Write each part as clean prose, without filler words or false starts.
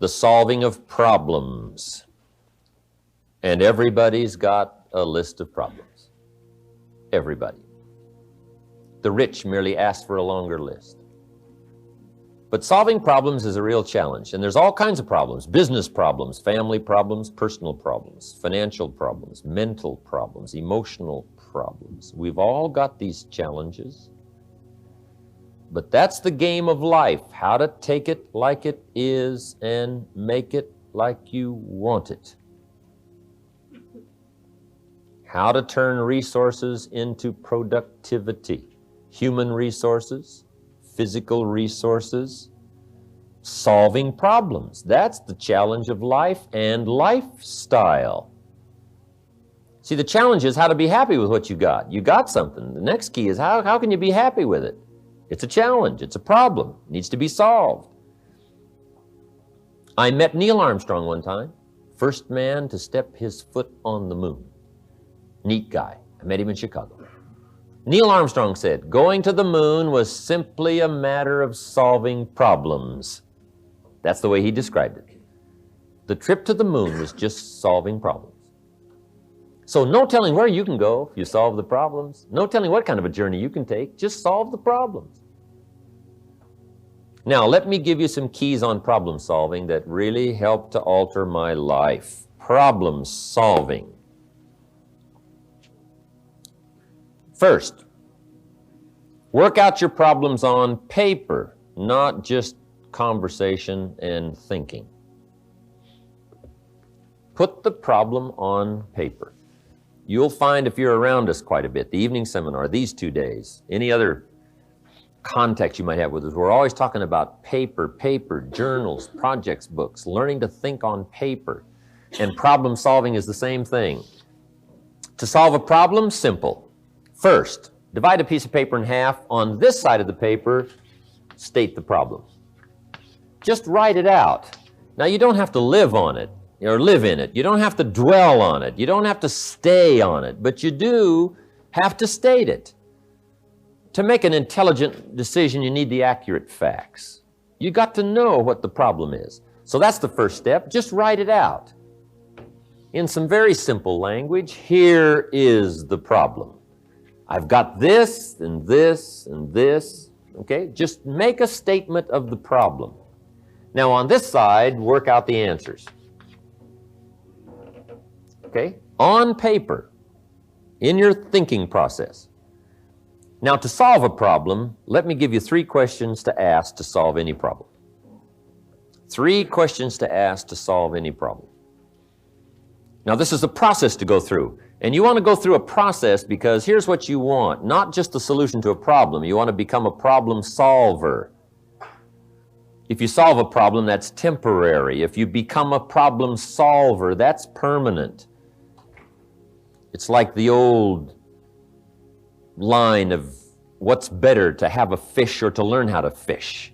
the solving of problems. And everybody's got a list of problems. Everybody. The rich merely ask for a longer list. But solving problems is a real challenge, and there's all kinds of problems: business problems, family problems, personal problems, financial problems, mental problems, emotional problems. We've all got these challenges. But that's the game of life, how to take it like it is and make it like you want it. How to turn resources into productivity. Human resources, physical resources, solving problems. That's the challenge of life and lifestyle. See, the challenge is how to be happy with what you got. You got something. The next key is how can you be happy with it? It's a challenge. It's a problem. It needs to be solved. I met Neil Armstrong one time, first man to step his foot on the moon. Neat guy. I met him in Chicago. Neil Armstrong said, going to the moon was simply a matter of solving problems. That's the way he described it. The trip to the moon was just solving problems. So no telling where you can go if you solve the problems. No telling what kind of a journey you can take. Just solve the problems. Now, let me give you some keys on problem solving that really helped to alter my life. Problem solving. First, work out your problems on paper, not just conversation and thinking. Put the problem on paper. You'll find, if you're around us quite a bit, the evening seminar, these 2 days, any other context you might have with us, we're always talking about paper, journals, projects, books, learning to think on paper. And problem solving is the same thing. To solve a problem, simple. First, divide a piece of paper in half. On this side of the paper, state the problem. Just write it out. Now, you don't have to live on it or live in it. You don't have to dwell on it. You don't have to stay on it, but you do have to state it. To make an intelligent decision, you need the accurate facts. You got to know what the problem is. So that's the first step. Just write it out. In some very simple language, here is the problem. I've got this and this and this, okay? Just make a statement of the problem. Now on this side, work out the answers. Okay? On paper, in your thinking process. Now to solve a problem, let me give you 3 questions to ask to solve any problem. 3 questions to ask to solve any problem. Now this is a process to go through. And you want to go through a process because here's what you want. Not just the solution to a problem. You want to become a problem solver. If you solve a problem, that's temporary. If you become a problem solver, that's permanent. It's like the old line of what's better, to have a fish or to learn how to fish.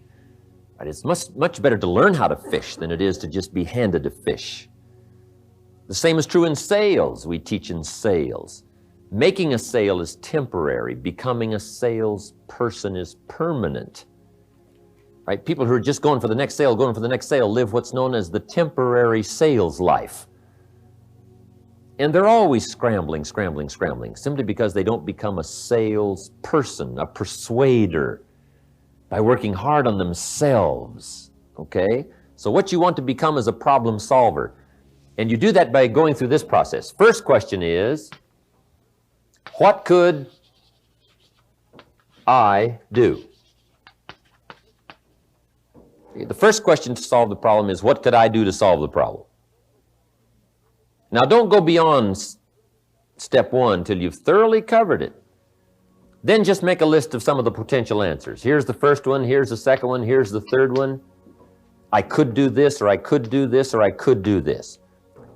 Right? It's much better to learn how to fish than it is to just be handed a fish. The same is true in sales. We teach in sales. Making a sale is temporary. Becoming a salesperson is permanent. Right? People who are just going for the next sale, live what's known as the temporary sales life. And they're always scrambling, simply because they don't become a salesperson, a persuader, by working hard on themselves. Okay? So what you want to become is a problem solver. And you do that by going through this process. First question is, what could I do? The first question to solve the problem is, what could I do to solve the problem? Now, don't go beyond step 1 till you've thoroughly covered it. Then just make a list of some of the potential answers. Here's the first one, here's the second one, here's the third one. I could do this, or I could do this, or I could do this.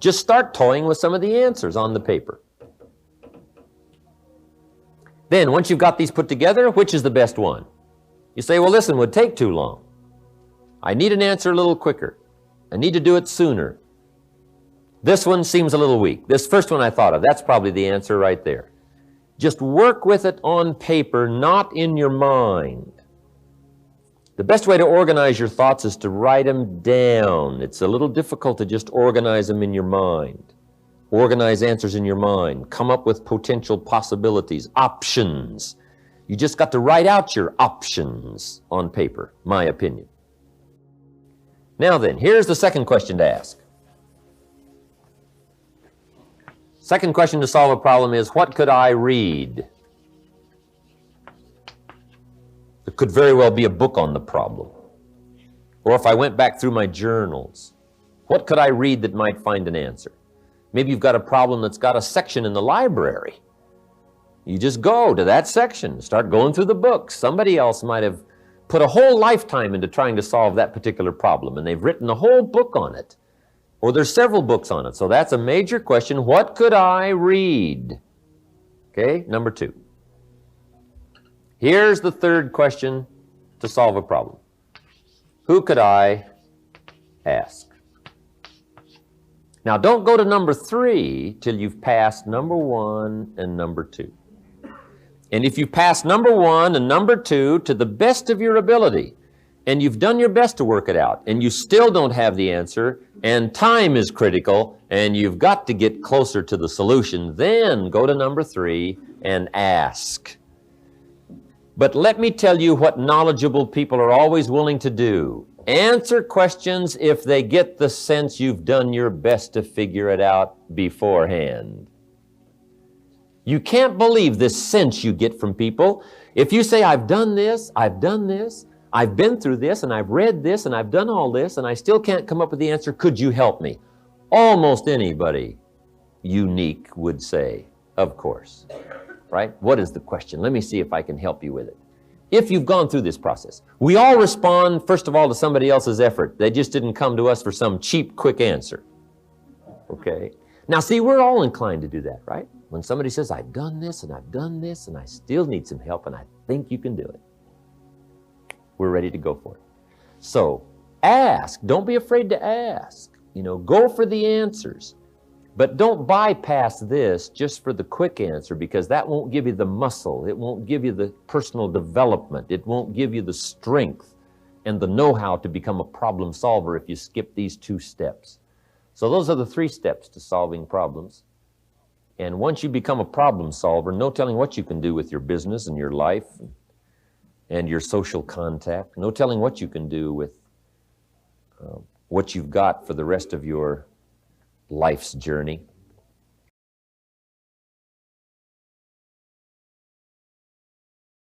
Just start toying with some of the answers on the paper. Then, once you've got these put together, which is the best one? You say, well, this one would take too long. I need an answer a little quicker. I need to do it sooner. This one seems a little weak. This first one I thought of, that's probably the answer right there. Just work with it on paper, not in your mind. The best way to organize your thoughts is to write them down. It's a little difficult to just organize them in your mind. Organize answers in your mind. Come up with potential possibilities, options. You just got to write out your options on paper, my opinion. Now then, here's the second question to ask. Second question to solve a problem is, what could I read? It could very well be a book on the problem. Or if I went back through my journals, what could I read that might find an answer? Maybe you've got a problem that's got a section in the library. You just go to that section, start going through the books. Somebody else might have put a whole lifetime into trying to solve that particular problem, and they've written a whole book on it. Or there's several books on it. So that's a major question. What could I read? Okay, number 2. Here's the third question to solve a problem. Who could I ask? Now, don't go to number 3 till you've passed number 1 and number 2. And if you pass number 1 and number 2 to the best of your ability, and you've done your best to work it out, and you still don't have the answer, and time is critical, and you've got to get closer to the solution, then go to number 3 and ask. But let me tell you what knowledgeable people are always willing to do. Answer questions if they get the sense you've done your best to figure it out beforehand. You can't believe this sense you get from people. If you say, I've done this, I've been through this, and I've read this, and I've done all this, and I still can't come up with the answer, could you help me? Almost anybody unique would say, of course. Right? What is the question? Let me see if I can help you with it. If you've gone through this process, we all respond, first of all, to somebody else's effort. They just didn't come to us for some cheap, quick answer. Okay? Now, see, we're all inclined to do that, right? When somebody says, I've done this, and I've done this, and I still need some help, and I think you can do it. We're ready to go for it. So, ask. Don't be afraid to ask. Go for the answers. But don't bypass this just for the quick answer, because that won't give you the muscle. It won't give you the personal development. It won't give you the strength and the know-how to become a problem solver if you skip these 2 steps. So those are the 3 steps to solving problems. And once you become a problem solver, no telling what you can do with your business and your life and your social contact. No telling what you can do with what you've got for the rest of your life's journey.